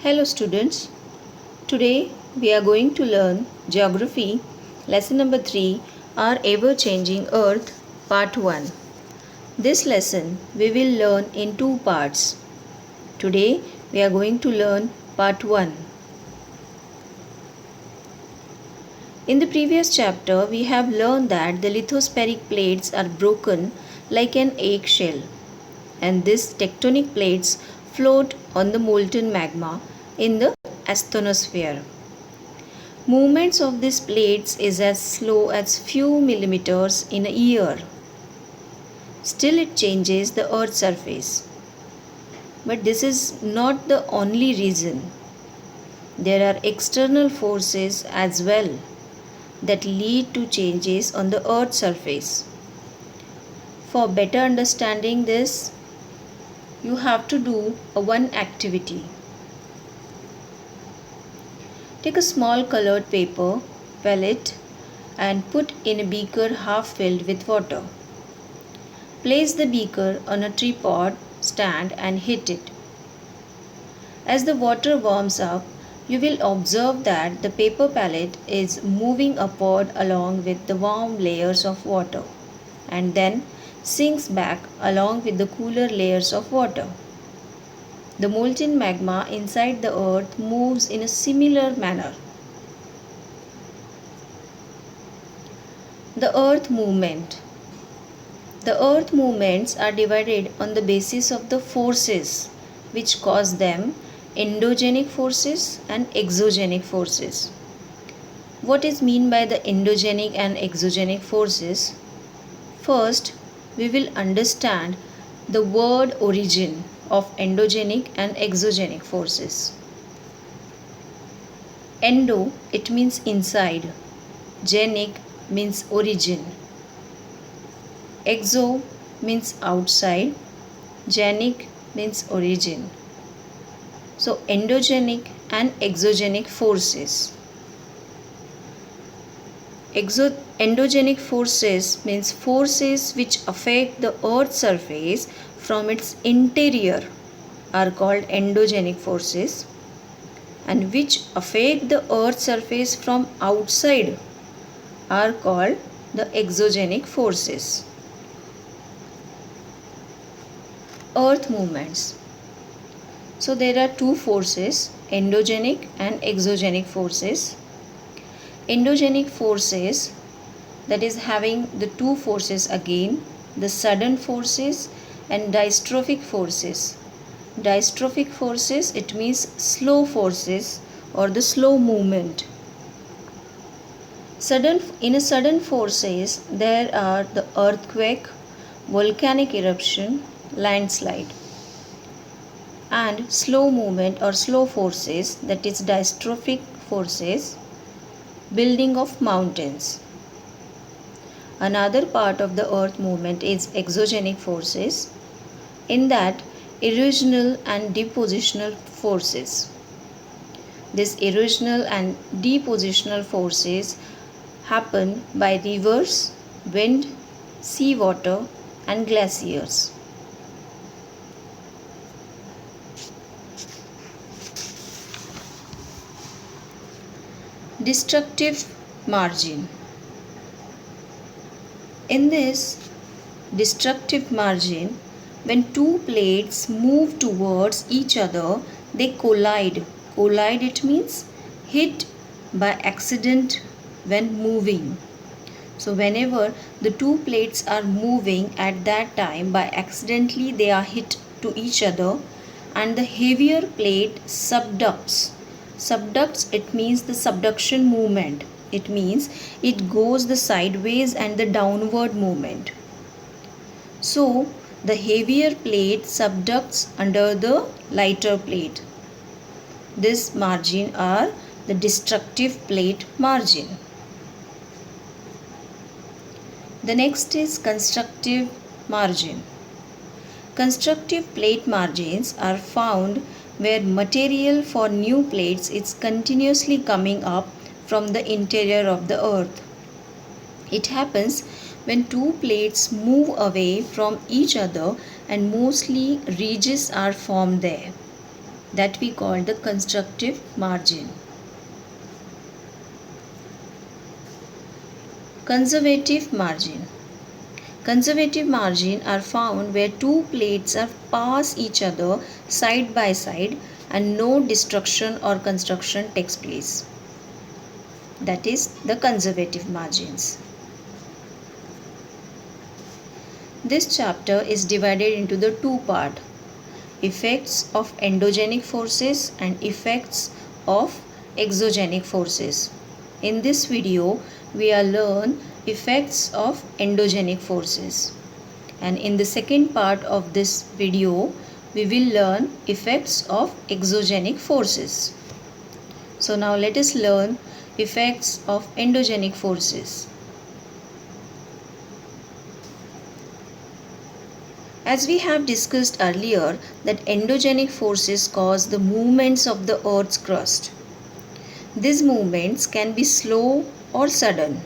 Hello students, today we are going to learn Geography, lesson number 3, Our Ever-Changing Earth, part 1. This lesson we will learn in two parts. Today we are going to learn part 1. In the previous chapter we have learned that the lithospheric plates are broken like an eggshell and these tectonic plates float on the molten magma in the asthenosphere. Movements of these plates is as slow as few millimeters in a year. Still it changes the earth's surface. But this is not the only reason. There are external forces as well that lead to changes on the earth's surface. For better understanding this, you have to do one activity. Take a small colored paper, pellet, and put in a beaker half filled with water. Place the beaker on a tripod stand and heat it. As the water warms up, you will observe that the paper pellet is moving upward along with the warm layers of water and then sinks back along with the cooler layers of water. The molten magma inside the earth moves in a similar manner. The earth movement. The earth movements are divided on the basis of the forces which cause them, endogenic forces and exogenic forces. What is meant by the endogenic and exogenic forces? First, we will understand the word origin of endogenic and exogenic forces. Endo, it means inside. Genic means origin. Exo means outside. Genic means origin. So endogenic and exogenic forces. Endogenic forces means forces which affect the earth's surface from its interior are called endogenic forces, and which affect the earth's surface from outside are called the exogenic forces. Earth movements. So there are two forces, endogenic and exogenic forces. Endogenic forces, that is having the two forces again, the sudden forces and dystrophic forces. Dystrophic forces, it means slow forces or the slow movement. In a sudden forces, there are the earthquake, volcanic eruption, landslide. And slow movement or slow forces, that is dystrophic forces, building of mountains. Another part of the earth movement is exogenic forces, in that erosional and depositional forces. These erosional and depositional forces happen by rivers, wind, seawater and glaciers. Destructive margin. In this destructive margin, when two plates move towards each other, they collide. Collide, it means hit by accident when moving. So whenever the two plates are moving at that time, by accidentally they are hit to each other and the heavier plate subducts. Subducts, it means the subduction movement. It means it goes the sideways and the downward movement. So the heavier plate subducts under the lighter plate. This margin are the destructive plate margin. The next is constructive margin. Constructive plate margins are found where material for new plates is continuously coming up from the interior of the earth. It happens when two plates move away from each other and mostly ridges are formed there. that we call the constructive margin. Conservative margin. Conservative margin are found where two plates are pass each other side by side and no destruction or construction takes place. That is the conservative margins. This chapter is divided into the two parts: effects of endogenic forces and effects of exogenic forces. In this video, we will learn effects of endogenic forces, and in the second part of this video, we will learn effects of exogenic forces. So now let us learn effects of endogenic forces. As we have discussed earlier, that endogenic forces cause the movements of the Earth's crust. These movements can be slow or sudden.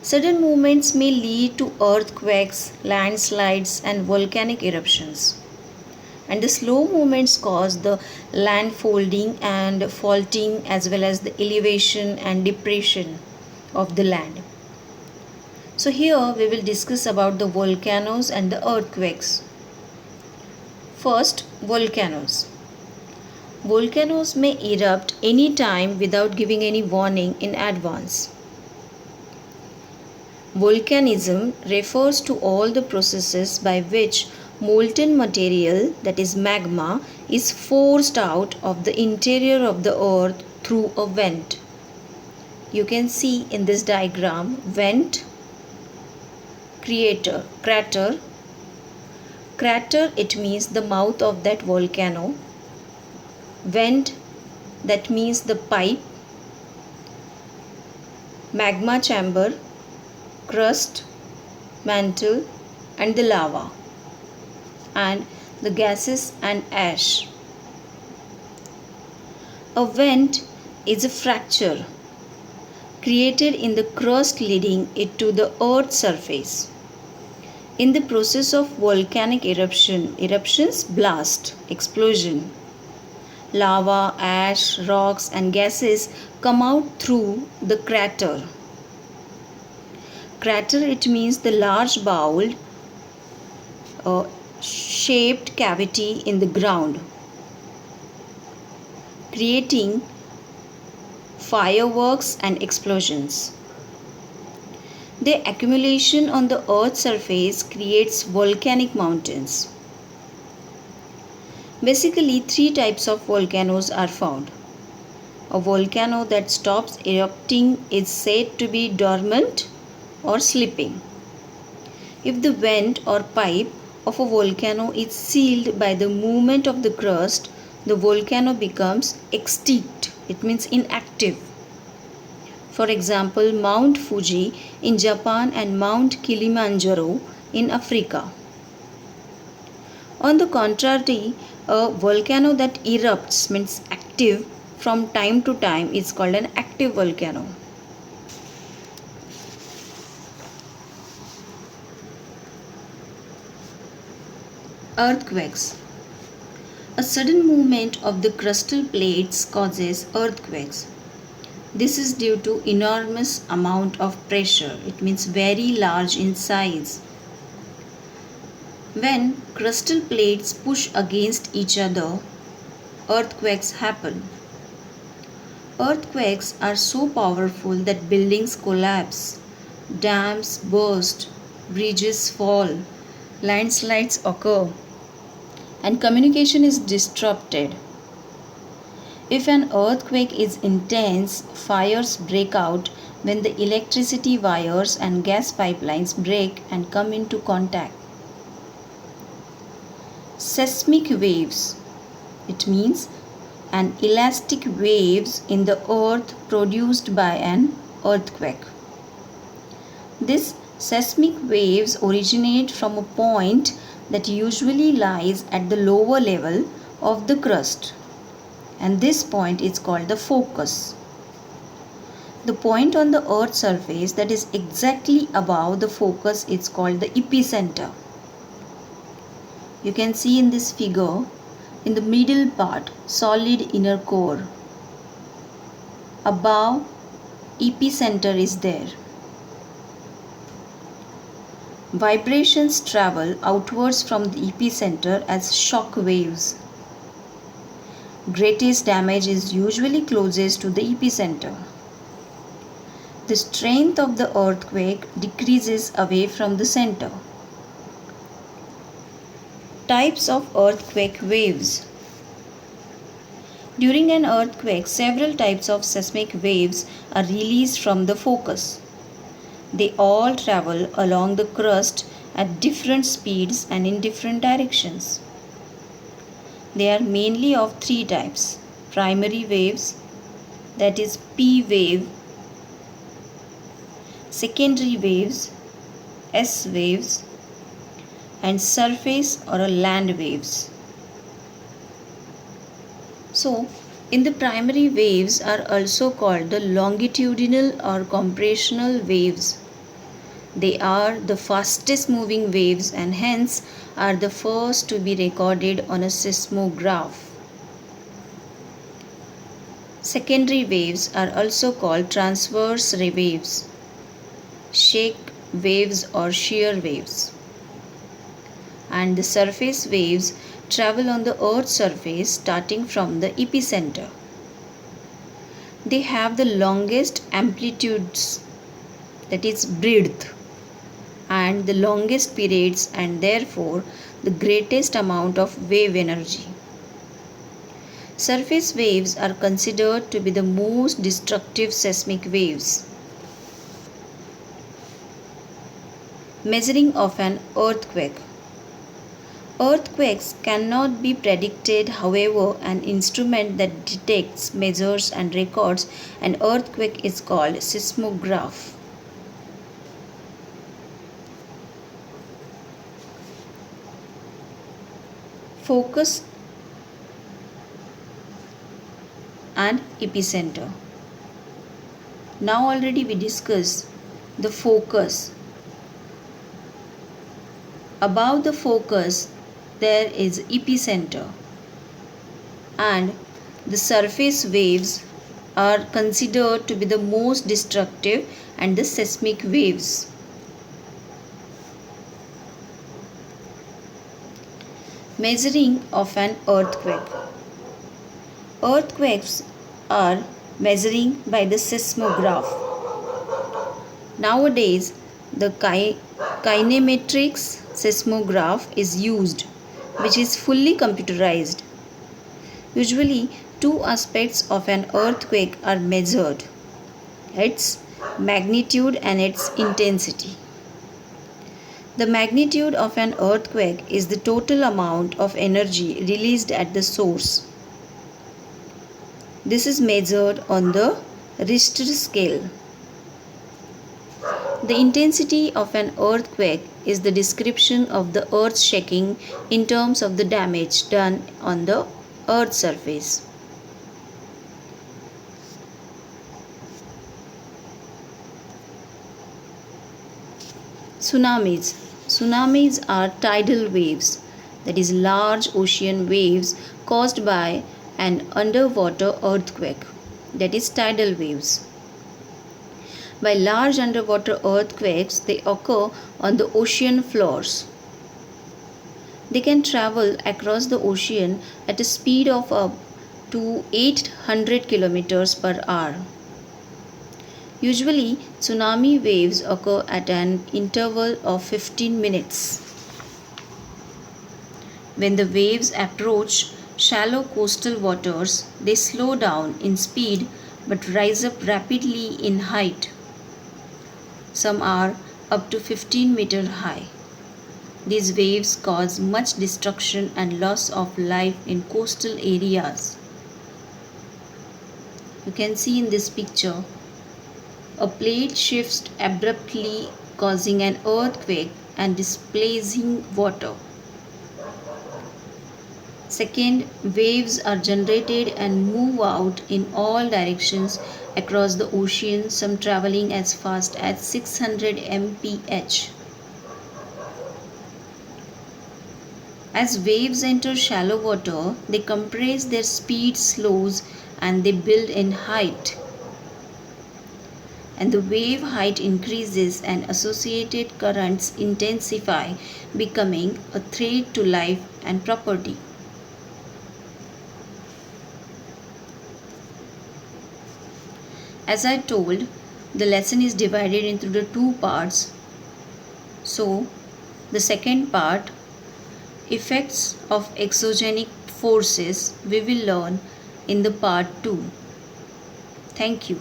Sudden movements may lead to earthquakes, landslides, and volcanic eruptions. And the slow movements cause the land folding and faulting, as well as the elevation and depression of the land. So here we will discuss about the volcanoes and the earthquakes. First, volcanoes. Volcanoes may erupt any time without giving any warning in advance. Volcanism refers to all the processes by which molten material, that is magma, is forced out of the interior of the earth through a vent. You can see in this diagram vent, crater. Crater, it means the mouth of that volcano. Vent, that means the pipe. Magma chamber, crust, mantle, and the lava, and the gases and ash. A vent is a fracture created in the crust leading it to the earth's surface. In the process of volcanic eruptions, blast, explosion, lava, ash, rocks, and gases come out through the crater. Crater, it means the large bowl shaped cavity in the ground, creating fireworks and explosions. The accumulation on the earth's surface creates volcanic mountains. Basically, three types of volcanoes are found. A volcano that stops erupting is said to be dormant or sleeping. If the vent or pipe of a volcano is sealed by the movement of the crust, the volcano becomes extinct. It means inactive. For example, Mount Fuji in Japan and Mount Kilimanjaro in Africa. On the contrary, a volcano that erupts, means active from time to time, is called an active volcano. Earthquakes. A sudden movement of the crustal plates causes earthquakes. This is due to enormous amount of pressure. It means very large in size. When crustal plates push against each other, earthquakes happen. Earthquakes are so powerful that buildings collapse, dams burst, bridges fall, landslides occur, and communication is disrupted. If an earthquake is intense, fires break out when the electricity wires and gas pipelines break and come into contact. Seismic waves. It means an elastic waves in the earth produced by an earthquake. These seismic waves originate from a point that usually lies at the lower level of the crust, and this point is called the focus. The point on the earth's surface that is exactly above the focus is called the epicenter. You can see in this figure In the middle part, solid inner core. Above, epicenter is there. Vibrations travel outwards from the epicenter as shock waves. Greatest damage is usually closest to the epicenter. The strength of the earthquake decreases away from the center. Types of earthquake waves. During an earthquake, several types of seismic waves are released from the focus. They all travel along the crust at different speeds and in different directions. They are mainly of three types: primary waves, that is P wave, secondary waves, S waves, and surface or land waves. So, in the primary waves are also called the longitudinal or compressional waves. They are the fastest moving waves and hence are the first to be recorded on a seismograph. Secondary waves are also called transverse waves, shake waves or shear waves. And the surface waves travel on the earth's surface starting from the epicenter. They have the longest amplitudes, that is breadth, and the longest periods and therefore the greatest amount of wave energy. Surface waves are considered to be the most destructive seismic waves. Measuring of an earthquake. Earthquakes cannot be predicted, however, an instrument that detects, measures, and records an earthquake is called seismograph. Focus and epicenter. Now already we discussed the focus. Above the focus there is epicenter, and the surface waves are considered to be the most destructive and the seismic waves. Measuring of an earthquake. Earthquakes are measuring by the seismograph. Nowadays, the kinematrix seismograph is used, which is fully computerized. Usually, two aspects of an earthquake are measured: its magnitude and its intensity. The magnitude of an earthquake is the total amount of energy released at the source. This is measured on the Richter scale. The intensity of an earthquake is the description of the earth shaking in terms of the damage done on the earth's surface. Tsunamis. Tsunamis are tidal waves, that is large ocean waves caused by an underwater earthquake, that is tidal waves. By large underwater earthquakes, they occur on the ocean floors. They can travel across the ocean at a speed of up to 800 kilometers per hour. Usually, tsunami waves occur at an interval of 15 minutes. When the waves approach shallow coastal waters, they slow down in speed but rise up rapidly in height. Some are up to 15 meters high. These waves cause much destruction and loss of life in coastal areas. You can see in this picture, a plate shifts abruptly, causing an earthquake and displacing water. Second, waves are generated and move out in all directions across the ocean, some traveling as fast as 600 mph. As waves enter shallow water, they compress, their speed slows, and they build in height. And the wave height increases and associated currents intensify, becoming a threat to life and property. As I told, the lesson is divided into the two parts. So, the second part, effects of exogenic forces, we will learn in the part 2. Thank you.